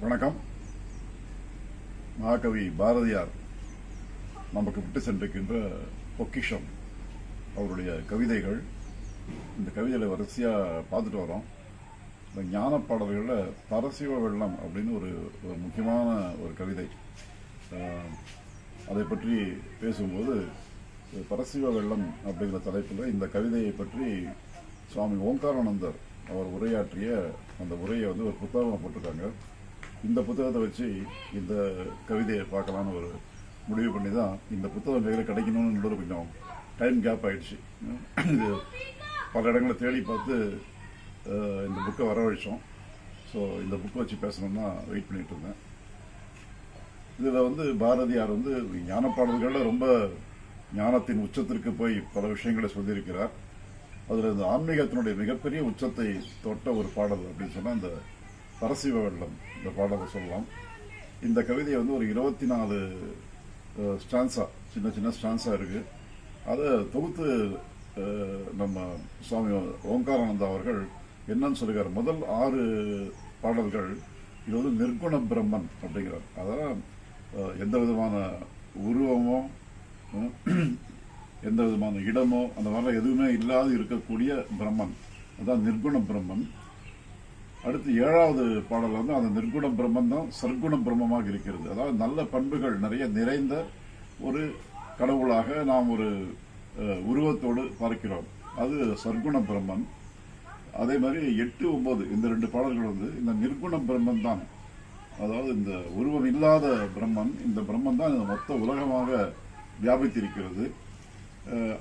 வணக்கம். மகாகவி பாரதியார் நமக்கு விட்டு சென்றிருக்கின்ற பொக்கிஷம் அவருடைய கவிதைகள். இந்த கவிதைகளை வரிசையாக பார்த்துட்டு வரோம். இந்த ஞான பாடல்களில் பரசிவ வெள்ளம் அப்படின்னு ஒரு முக்கியமான ஒரு கவிதை. அதை பற்றி பேசும்போது பரசிவ வெள்ளம் அப்படிங்கிற தலைப்பில் இந்த கவிதையை பற்றி சுவாமி ஓங்காரானந்தர் அவர் உரையாற்றிய அந்த உரையை ஒரு புத்தகமாக போட்டிருக்காங்க. இந்த புத்தகத்தை வச்சு இந்த கவிதையை பார்க்கலான்னு ஒரு முடிவு பண்ணி தான் இந்த புத்தகம் கையில் கிடைக்கணும்னு கொஞ்சம் டைம் கேப் ஆயிடுச்சு. இது பல இடங்களை தேடி பார்த்து இந்த புக்கை வரவழைச்சோம். ஸோ இந்த புக்கை வச்சு பேசணும்னா வெயிட் பண்ணிட்டு இருந்தேன். இதில் பாரதியார் ஞான பாடல்களில் ரொம்ப ஞானத்தின் உச்சத்திற்கு போய் பல விஷயங்களை சொல்லியிருக்கிறார். அதில் இந்த ஆன்மீகத்தினுடைய மிகப்பெரிய உச்சத்தை தொட்ட ஒரு பாடல் அப்படின்னு சொன்னால் இந்த பரசிவ வெள்ளம் இந்த பாடலை சொல்லலாம். இந்த கவிதையை ஒரு 24 ஸ்டான்ஸா, சின்ன சின்ன ஸ்டான்ஸா இருக்கு. அதை தொகுத்து நம்ம சுவாமி ஓங்காரானந்தா அவர்கள் என்னன்னு சொல்லுகிறார். முதல் 6 பாடல்கள் இது நிர்குண பிரம்மன் அப்படிங்கிறார். அதான் எந்த விதமான உருவமோ எந்த விதமான இடமோ அந்த மாதிரி எதுவுமே இல்லாது இருக்கக்கூடிய பிரம்மன், அதான் நிர்குண பிரம்மன். அடுத்து 7வது பாடல் அந்த நிர்குண பிரம்மன் தான் சர்க்குண பிரம்மமாக இருக்கிறது. அதாவது நல்ல பண்புகள் நிறைய நிறைந்த ஒரு கடவுளாக நாம் ஒரு உருவத்தோடு பார்க்கிறோம். அது சர்க்குண பிரம்மன். அதே மாதிரி 8, 9 இந்த 2 பாடல்கள் இந்த நிர்குண பிரம்மன் தான், அதாவது இந்த உருவம் இல்லாத பிரம்மன். இந்த பிரம்மன் தான் மொத்த உலகமாக வியாபித்திருக்கிறது.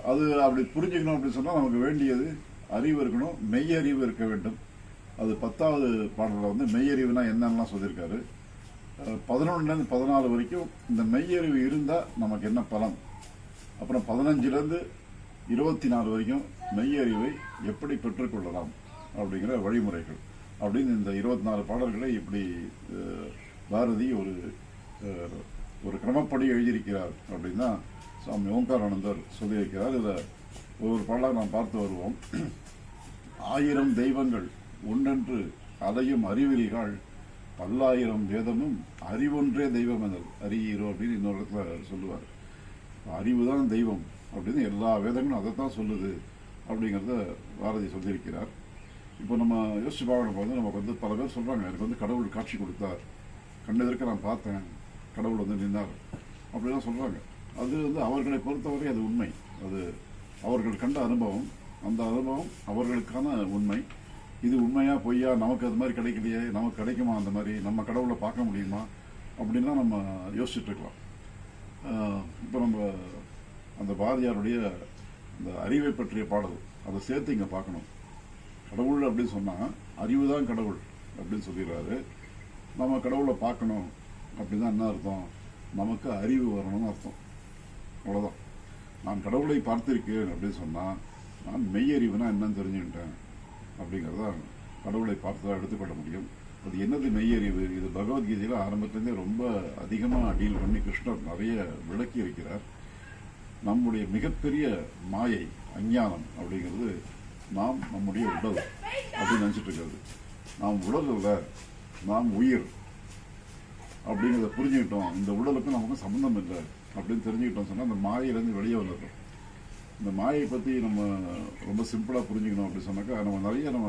அது அப்படி புரிஞ்சுக்கணும் அப்படின்னு சொன்னால் நமக்கு வேண்டியது அறிவு இருக்கணும், மெய்யறிவு இருக்க வேண்டும். அது 10வது பாடலில் மெய்யறிவுனா என்னென்னலாம் சொல்லியிருக்காரு. 11லேருந்து 14 வரைக்கும் இந்த மெய்யறிவு இருந்தால் நமக்கு என்ன பலன், அப்புறம் 15லேருந்து 24 வரைக்கும் மெய்யறிவை எப்படி பெற்றுக்கொள்ளலாம் அப்படிங்கிற வழிமுறைகள் அப்படின்னு இந்த 24 பாடல்களை இப்படி பாரதி ஒரு கிரமப்படி எழுதியிருக்கிறார் அப்படின்னா சுவாமி ஓங்காரானந்தர் சொல்லியிருக்கிறார். இதில் ஒவ்வொரு பாடலாக நாம் பார்த்து வருவோம். 1000 தெய்வங்கள் ஒன்றென்று அலையும் அறிவிலிகள் 10,000 வேதமும் அறிவொன்றே தெய்வம் எனல் அறியீரோ அப்படின்னு இன்னொரு இடத்துல சொல்லுவார். அறிவுதான் தெய்வம் அப்படின்னு எல்லா வேதங்களும் அதைத்தான் சொல்லுது அப்படிங்கிறத பாரதி சொல்லியிருக்கிறார். இப்போ நம்ம யோசிச்சு பார்க்கணும் போது நமக்கு பல பேர் சொல்கிறாங்க, எனக்கு கடவுள் காட்சி கொடுத்தார், கண்ணெதிர்க்க நான் பார்த்தேன், கடவுள் நின்றார் அப்படிலாம் சொல்கிறாங்க. அது அவர்களை பொறுத்தவரை அது உண்மை. அது அவர்கள் கண்ட அனுபவம், அந்த அனுபவம் அவர்களுக்கான உண்மை. இது உண்மையா பொய்யா, நமக்கு அது மாதிரி கிடைக்கலையே, நமக்கு கிடைக்குமா, அந்த மாதிரி நம்ம கடவுளை பார்க்க முடியுமா அப்படின்லாம் நம்ம யோசிச்சுட்டு இருக்கலாம். இப்போ நம்ம அந்த பாரதியாருடைய அந்த அறிவை பற்றிய பாடல் அதை சேர்த்து இங்கே பார்க்கணும். கடவுள் அப்படின்னு சொன்னால் அறிவு தான் கடவுள் அப்படின்னு சொல்லிடுறாரு. நம்ம கடவுளை பார்க்கணும் அப்படின்னா என்ன அர்த்தம், நமக்கு அறிவு வரணும்னு அர்த்தம். அவ்வளோதான். நான் கடவுளை பார்த்திருக்கேன் அப்படின்னு சொன்னால் நான் மெய்யறிவுனா என்னன்னு தெரிஞ்சுக்கிட்டேன் அப்படிங்கிறத கடவுளை பார்த்து தான் எடுத்துக்கொள்ள முடியும். அது என்னது மெய்யறிவு? இது பகவத்கீதையில் ஆரம்பத்திலேருந்தே ரொம்ப அதிகமாக டீல் பண்ணி கிருஷ்ணர் நிறைய விளக்கி இருக்கிறார். நம்முடைய மிகப்பெரிய மாயை அஞ்ஞானம் அப்படிங்கிறது நாம் நம்முடைய உடல் அப்படின்னு நினச்சிட்டு இருக்கிறது. நாம் உடல் இல்லை, நாம் உயிர் அப்படிங்கிறத புரிஞ்சுக்கிட்டோம். இந்த உடலுக்கும் நமக்கு சம்பந்தம் இல்லை அப்படின்னு தெரிஞ்சுக்கிட்டோம் சொன்னால் அந்த மாயிலேருந்து வெளியே வந்துடும். இந்த மாயை பற்றி நம்ம ரொம்ப சிம்பிளாக புரிஞ்சுக்கணும் அப்படின்னு சொன்னாக்கா நம்ம நிறைய நம்ம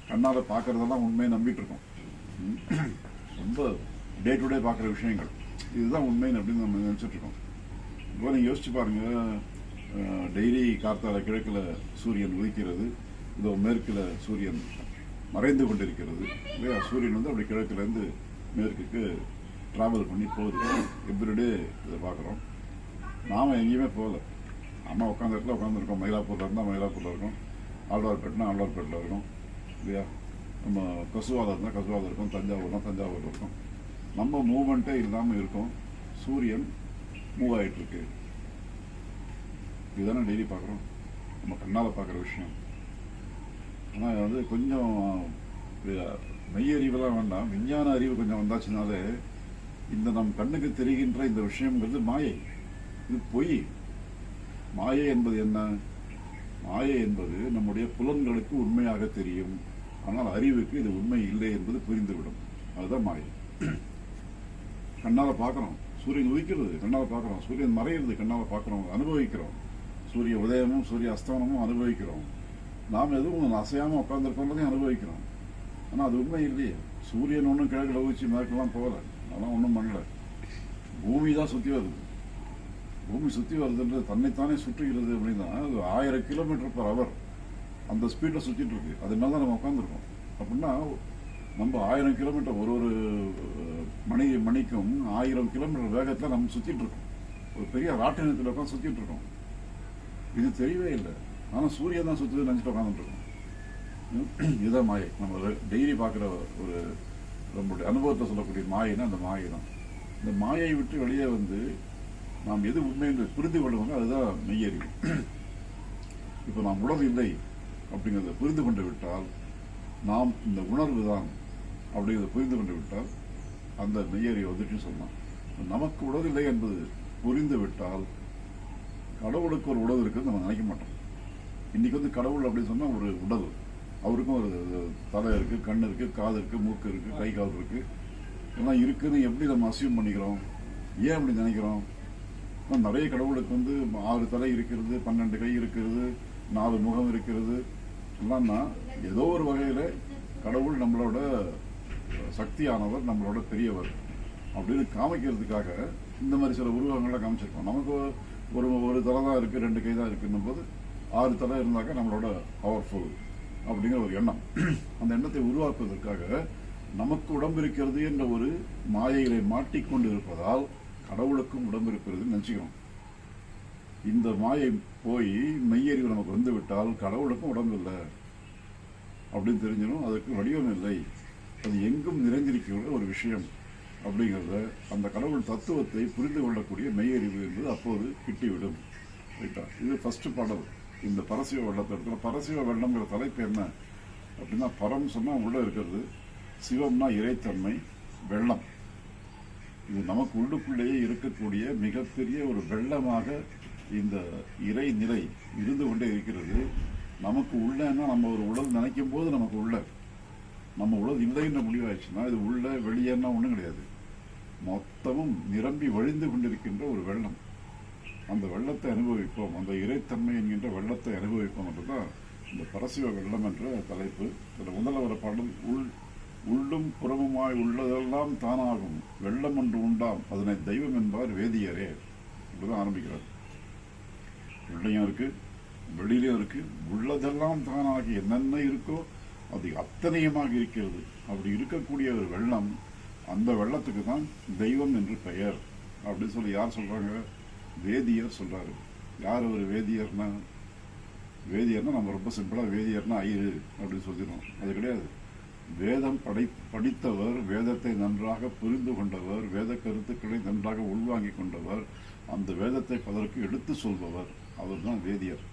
கண்ணால் பார்க்குறதெல்லாம் உண்மையை நம்பிட்டு இருக்கோம். ரொம்ப டே டு டே பார்க்குற விஷயங்கள் இதுதான் உண்மைன்னு அப்படின்னு நம்ம நினச்சிட்ருக்கோம். இப்போ நீங்கள் யோசிச்சு பாருங்கள், டெய்லி கார்த்தால கிழக்கில் சூரியன் உதிக்கிறது, இதோ மேற்கில் சூரியன் மறைந்து கொண்டிருக்கிறது இல்லையா. சூரியன் அப்படி கிழக்குலேருந்து மேற்குக்கு ட்ராவல் பண்ணி போகுது. எவ்ரிடே இதை பார்க்குறோம். நாம் எங்கேயுமே போகல. அம்மா உட்காந்த இடத்துல உட்காந்துருக்கோம். மயிலாப்பூரில் இருந்தால் மயிலாப்பூரில் இருக்கும், ஆழ்வார்பேட்டைனா ஆழ்வார்பேட்டில் இருக்கும் இல்லையா. நம்ம கசுவாவில் இருந்தால் கசுவாவில் இருக்கும், தஞ்சாவூர்னா தஞ்சாவூரில் இருக்கும். நம்ம மூவ்மெண்ட்டே இல்லாமல் இருக்கும். சூரியன் மூவ் ஆகிட்டுருக்கு. இதுதானே டெய்லி பார்க்குறோம், நம்ம கண்ணால் பார்க்குற விஷயம். ஆனால் கொஞ்சம் மெய்யறிவெல்லாம் வேண்டாம், விஞ்ஞான அறிவு கொஞ்சம் வந்தாச்சுனாலே இந்த நம் கண்ணுக்கு தெரிகின்ற இந்த விஷயங்கிறது மாயை, இது பொய். மாயை என்பது என்ன? மாயை என்பது நம்முடைய புலன்களுக்கு உண்மையாக தெரியும், ஆனால் அறிவுக்கு இது உண்மை இல்லை என்பது புரிந்துவிடும். அதுதான் மாயை. கண்ணால பார்க்குறோம், சூரியன் உதிக்கிறது கண்ணால பார்க்குறோம், சூரியன் மறையிறது கண்ணால பார்க்குறோம், அனுபவிக்கிறோம், சூரிய உதயமும் சூரிய அஸ்தமனமும் அனுபவிக்கிறோம். நாம் எதுவும் அசையாமல் உட்காந்துருக்கோன்றதையும் அனுபவிக்கிறோம். ஆனால் அது உண்மை இல்லையே. சூரியன் ஒன்றும் கிழக்குல ஊச்சி மேற்கெல்லாம் போகல, அதெல்லாம் ஒன்றும் பண்ணல. பூமி தான் சுற்றி வருது. பூமி சுற்றி வருதுன்றது தன்னைத்தானே சுற்றுகிறது அப்படின்னா அது 1000 km/h அந்த ஸ்பீடில் சுற்றிட்டு இருக்கு. அது மேலே தான் நம்ம உட்காந்துருக்கோம். அப்படின்னா நம்ம 1000 கிலோமீட்டர் ஒரு மணிக்கும் 1000 கிலோமீட்டர் வேகத்தில் நம்ம சுற்றிட்டு இருக்கோம். ஒரு பெரிய ராட்டினத்தில் உட்காந்து சுற்றிட்டு இருக்கோம். இது தெரியவே இல்லை. ஆனால் சூரியன் தான் சுற்றுது நினச்சிட்டு உட்காந்துட்டு இருக்கோம். இதுதான் மாயை. நம்ம டெய்லி பார்க்குற ஒரு நம்மளுடைய அனுபவத்தை சொல்லக்கூடிய மாயைன்னா அந்த மாயை தான். இந்த மாயை விட்டு வெளியே வந்து நாம் எது உண்மை என்று புரிந்து கொள்ளுவோங்க, அதுதான் மெய்யறிவு. இப்போ நாம் உணர்வு இல்லை அப்படிங்கிறத புரிந்து கொண்டு விட்டால், நாம் இந்த உணர்வு தான் அப்படிங்கிறத புரிந்து கொண்டு விட்டால் அந்த மெய்யறிவு வந்துட்டு சொல்லலாம். நமக்கு உணர்வு இல்லை என்பது புரிந்து விட்டால் கடவுளுக்கு ஒரு உடல் இருக்குன்னு நம்ம நினைக்க மாட்டோம். இன்னைக்கு வந்து கடவுள் அப்படின்னு சொன்னா ஒரு உடல், அவருக்கும் ஒரு தலை இருக்கு, கண் இருக்கு, காது இருக்கு, மூக்கு இருக்கு, கை கால் இருக்கு, எல்லாம் இருக்குன்னு எப்படி நம்ம அசியூம் பண்ணிக்கிறோம்? ஏன் அப்படி நினைக்கிறோம்? நிறைய கடவுளுக்கு வந்து 6 தலை இருக்கிறது, 12 கை இருக்கிறது, 4 முகம் இருக்கிறது. எல்லாம்னா ஏதோ ஒரு வகையில கடவுள் நம்மளோட சக்தியானவர், நம்மளோட பெரியவர் அப்படின்னு காமிக்கிறதுக்காக இந்த மாதிரி சில உருவங்களை காமிச்சிருக்கோம். நமக்கு ஒரு தலை தான் இருக்கு, 2 கை தான் இருக்குன்னும் போது 6 தலை இருந்தாக்க நம்மளோட பவர்ஃபுல் அப்படிங்கிற ஒரு எண்ணம். அந்த எண்ணத்தை உருவாக்குவதற்காக நமக்கு உடம்பு இருக்கிறது என்ற ஒரு மாயைகளை மாட்டிக்கொண்டு இருப்பதால் கடவுளுக்கும் உடம்பு இருக்கிறது நினைச்சுக்கிறோம். இந்த மாயை போய் மெய்யறிவு நமக்கு வந்து விட்டால் கடவுளுக்கும் உடம்பு இல்லை அப்படின்னு தெரிஞ்சிடும். அதுக்கு வடிவம் இல்லை, அது எங்கும் நிறைந்திருக்கிற ஒரு விஷயம் அப்படிங்கிறத அந்த கடவுள் தத்துவத்தை புரிந்து கொள்ளக்கூடிய மெய்யறிவு என்பது அப்போது கிட்டிவிடும். ரைட்டா? இது ஃபர்ஸ்ட் பாடல். இந்த பரசிவ வெள்ளத்தை இருக்கிற பரசிவ வெள்ளம்ங்கிற தலைப்பு என்ன அப்படின்னா, பரம் சொன்னா உள்ள இருக்கிறது, சிவம்னா இறைத்தன்மை, வெள்ளம் இது நமக்கு உள்ளுக்குள்ளேயே இருக்கக்கூடிய மிகப்பெரிய ஒரு வெள்ளமாக இந்த இறை நிலை இருந்து கொண்டே இருக்கிறது. நமக்கு உள்ளன்னா நம்ம ஒரு உடல் நினைக்கும் போது நமக்கு உள்ள நம்ம உடல் இல்லைன்ற முடிவாயிடுச்சுன்னா இது உள்ள வெளியேன்னா ஒன்றும் கிடையாது. மொத்தமும் நிரம்பி வழிந்து கொண்டிருக்கின்ற ஒரு வெள்ளம். அந்த வெள்ளத்தை அனுபவிப்போம், அந்த இறைத்தன்மை என்கின்ற வெள்ளத்தை அனுபவிப்போம் என்றுதான் இந்த பரசிவ வெள்ளம் என்ற தலைப்பு. இதில் முதல்ல வர பாடல், உள்ளும் புறமுமாய் உள்ளதெல்லாம் தானாகும் வெள்ளம் ஒன்று உண்டாம் அதனை தெய்வம் என்பார் வேதியரே இப்படிதான் ஆரம்பிக்கிறார். உள்ளையும் இருக்கு, வெளியிலையும் இருக்கு, உள்ளதெல்லாம் தானாகி என்னென்ன இருக்கோ அது அத்தனையுமாக இருக்கிறது. அப்படி இருக்கக்கூடிய ஒரு வெள்ளம், அந்த வெள்ளத்துக்கு தான் தெய்வம் என்று பெயர் அப்படின்னு சொல்லி யார் சொல்றாங்க? வேதியர் சொல்றாரு. யார் ஒரு வேதியர்னா? வேதியர்னா நம்ம ரொம்ப சிம்பிளா வேதியர்னா ஐயரு அப்படின்னு சொல்லிடுறோம். அது கிடையாது. வேதம் படித்தவர், வேதத்தை நன்றாக புரிந்து கொண்டவர், வேத கருத்துக்களை நன்றாக உள்வாங்கிக் கொண்டவர், அந்த வேதத்தை பலருக்கு எடுத்து சொல்பவர், அவர் தான் வேதியர்.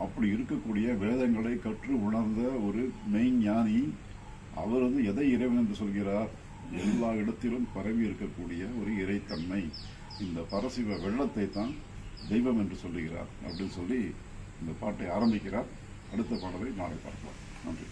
அப்படி இருக்கக்கூடிய வேதங்களை கற்று உணர்ந்த ஒரு மெய்ஞானி அவர் வந்து எதை இறைவன் என்று சொல்கிறார்? எல்லா இடத்திலும் பரவி இருக்கக்கூடிய ஒரு இறைத்தன்மை, இந்த பரசிவ வெள்ளத்தை தான் தெய்வம் என்று சொல்லுகிறார் அப்படின்னு சொல்லி இந்த பாட்டை ஆரம்பிக்கிறார். அடுத்த பாடலை நாளை பார்க்கலாம். நன்றி.